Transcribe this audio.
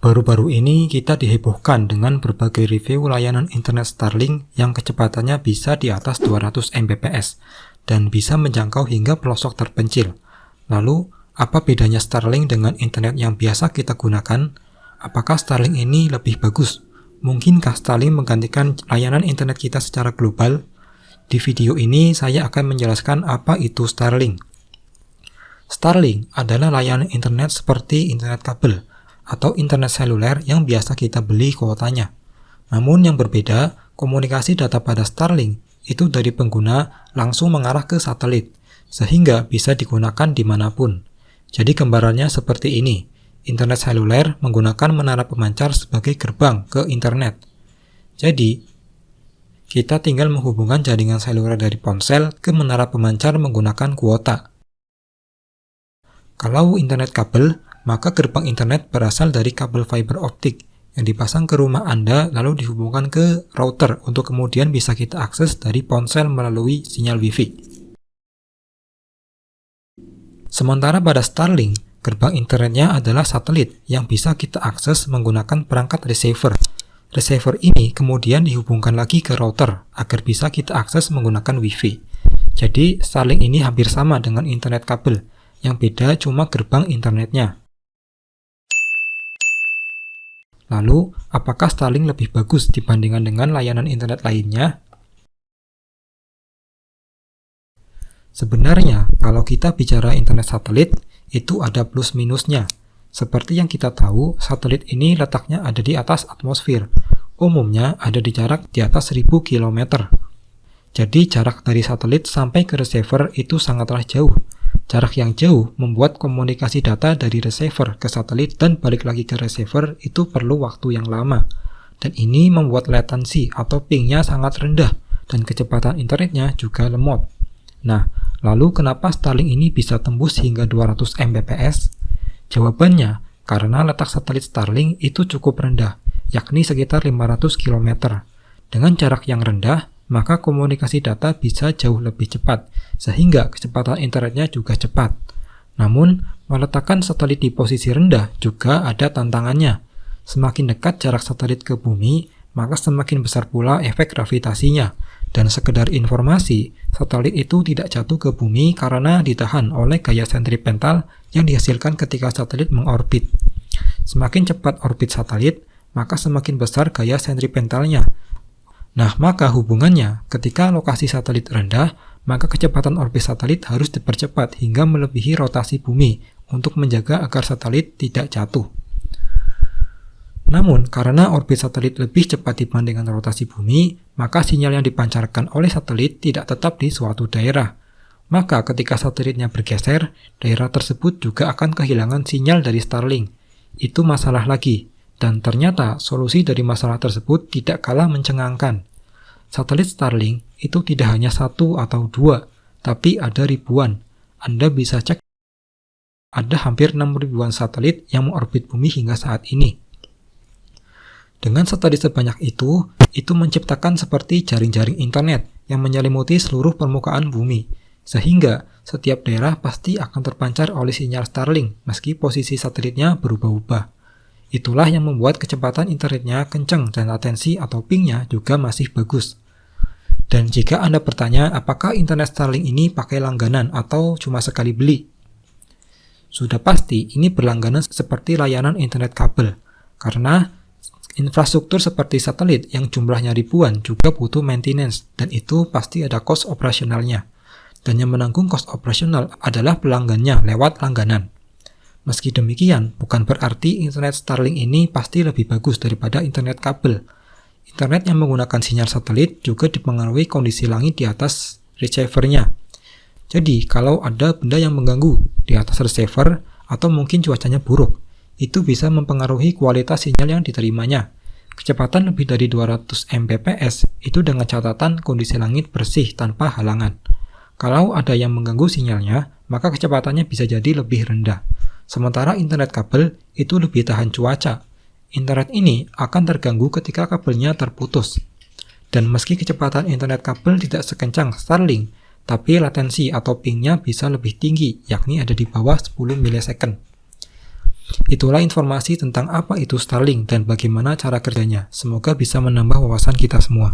Baru-baru ini kita dihebohkan dengan berbagai review layanan internet Starlink yang kecepatannya bisa di atas 200 Mbps dan bisa menjangkau hingga pelosok terpencil. Lalu, apa bedanya Starlink dengan internet yang biasa kita gunakan? Apakah Starlink ini lebih bagus? Mungkinkah Starlink menggantikan layanan internet kita secara global? Di video ini saya akan menjelaskan apa itu Starlink. Starlink adalah layanan internet seperti internet kabel atau internet seluler yang biasa kita beli kuotanya. Namun yang berbeda, komunikasi data pada Starlink itu dari pengguna langsung mengarah ke satelit, sehingga bisa digunakan dimanapun. Jadi gambarannya seperti ini, internet seluler menggunakan menara pemancar sebagai gerbang ke internet. Jadi, kita tinggal menghubungkan jaringan seluler dari ponsel ke menara pemancar menggunakan kuota. Kalau internet kabel, maka gerbang internet berasal dari kabel fiber optik yang dipasang ke rumah Anda lalu dihubungkan ke router untuk kemudian bisa kita akses dari ponsel melalui sinyal Wi-Fi. Sementara pada Starlink, gerbang internetnya adalah satelit yang bisa kita akses menggunakan perangkat receiver. Receiver ini kemudian dihubungkan lagi ke router agar bisa kita akses menggunakan Wi-Fi. Jadi Starlink ini hampir sama dengan internet kabel, yang beda cuma gerbang internetnya. Lalu, apakah Starlink lebih bagus dibandingkan dengan layanan internet lainnya? Sebenarnya, kalau kita bicara internet satelit, itu ada plus minusnya. Seperti yang kita tahu, satelit ini letaknya ada di atas atmosfer. Umumnya ada di jarak di atas 1000 km. Jadi, jarak dari satelit sampai ke receiver itu sangatlah jauh. Jarak yang jauh membuat komunikasi data dari receiver ke satelit dan balik lagi ke receiver itu perlu waktu yang lama. Dan ini membuat latency atau pingnya sangat rendah dan kecepatan internetnya juga lemot. Nah, lalu kenapa Starlink ini bisa tembus hingga 200 Mbps? Jawabannya, karena letak satelit Starlink itu cukup rendah, yakni sekitar 500 km. Dengan jarak yang rendah, maka komunikasi data bisa jauh lebih cepat, sehingga kecepatan internetnya juga cepat. Namun, meletakkan satelit di posisi rendah juga ada tantangannya. Semakin dekat jarak satelit ke bumi, maka semakin besar pula efek gravitasinya. Dan sekedar informasi, satelit itu tidak jatuh ke bumi karena ditahan oleh gaya sentripetal yang dihasilkan ketika satelit mengorbit. Semakin cepat orbit satelit, maka semakin besar gaya sentripetalnya. Nah, maka hubungannya, ketika lokasi satelit rendah, maka kecepatan orbit satelit harus dipercepat hingga melebihi rotasi bumi untuk menjaga agar satelit tidak jatuh. Namun, karena orbit satelit lebih cepat dibandingkan rotasi bumi, maka sinyal yang dipancarkan oleh satelit tidak tetap di suatu daerah. Maka ketika satelitnya bergeser, daerah tersebut juga akan kehilangan sinyal dari Starlink. Itu masalah lagi. Dan ternyata solusi dari masalah tersebut tidak kalah mencengangkan. Satelit Starlink itu tidak hanya satu atau dua, tapi ada ribuan. Anda bisa cek, ada hampir 6 ribuan satelit yang mengorbit bumi hingga saat ini. Dengan satelit sebanyak itu menciptakan seperti jaring-jaring internet yang menyelimuti seluruh permukaan bumi. Sehingga setiap daerah pasti akan terpancar oleh sinyal Starlink meski posisi satelitnya berubah-ubah. Itulah yang membuat kecepatan internetnya kencang dan latensi atau pingnya juga masih bagus. Dan jika Anda bertanya apakah internet Starlink ini pakai langganan atau cuma sekali beli? Sudah pasti ini berlangganan seperti layanan internet kabel. Karena infrastruktur seperti satelit yang jumlahnya ribuan juga butuh maintenance dan itu pasti ada cost operasionalnya. Dan yang menanggung cost operasional adalah pelanggannya lewat langganan. Meski demikian, bukan berarti internet Starlink ini pasti lebih bagus daripada internet kabel. Internet yang menggunakan sinyal satelit juga dipengaruhi kondisi langit di atas receiver-nya. Jadi, kalau ada benda yang mengganggu di atas receiver atau mungkin cuacanya buruk, itu bisa mempengaruhi kualitas sinyal yang diterimanya. Kecepatan lebih dari 200 Mbps itu dengan catatan kondisi langit bersih tanpa halangan. Kalau ada yang mengganggu sinyalnya, maka kecepatannya bisa jadi lebih rendah. Sementara internet kabel itu lebih tahan cuaca. Internet ini akan terganggu ketika kabelnya terputus. Dan meski kecepatan internet kabel tidak sekencang Starlink, tapi latensi atau pingnya bisa lebih tinggi, yakni ada di bawah 10 millisecond. Itulah informasi tentang apa itu Starlink dan bagaimana cara kerjanya. Semoga bisa menambah wawasan kita semua.